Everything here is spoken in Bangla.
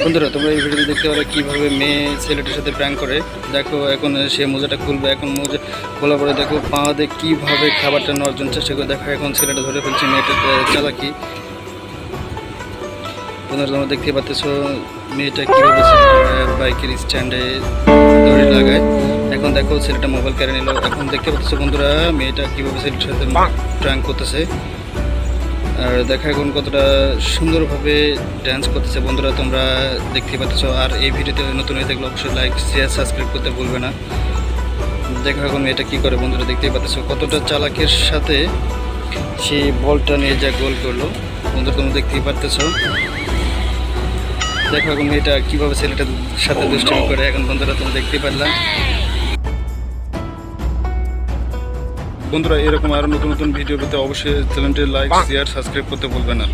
বন্ধুরা তোমরা এই ভিডিওতে দেখতে পারো কিভাবে মেয়ে ছেলেটার সাথে প্র্যাঙ্ক করে। দেখো এখন সে মোজাটা খুলবে, এখন মোজা খোলার পরে দেখো পা দিয়ে কীভাবে খাবারটা নেওয়ার জন্য চেষ্টা করে। দেখো এখন ছেলেটা ধরে ফেলছে মেয়েটার চালাকি। বন্ধুরা তোমরা দেখতে পাচ্ছ মেয়েটা কীভাবে বাইকের স্ট্যান্ডে দড়ি লাগায়। এখন দেখো ছেলেটা মোবাইল কেড়ে নিল। এখন দেখতে পাচ্ছ বন্ধুরা মেয়েটা কীভাবে ছেলেটার সাথে প্র্যাঙ্ক করতেছে। আর দেখা এখন কতটা সুন্দরভাবে ডান্স করতেছে। বন্ধুরা তোমরা দেখতে পাচ্ছ। আর এই ভিডিওতে নতুন হয়ে থাকলে অবশ্যই লাইক শেয়ার সাবস্ক্রাইব করতে ভুলবে না। দেখো এখন এটা কি করে। বন্ধুরা দেখতেই পাচ্ছ কতটা চালাকের সাথে সে বলটা নিয়ে যা গোল করলো। বন্ধুরা তোমরা দেখতেই পারতেছ। দেখো এখন এটা কীভাবে ছেলেটার সাথে দুষ্টামি করে। এখন বন্ধুরা তোমরা দেখতেই পারলাম। বন্ধুরা এরকম আরও নতুন নতুন ভিডিও পেতে অবশ্যই চ্যানেলটি লাইক শেয়ার সাবস্ক্রাইব করতে ভুলবে না।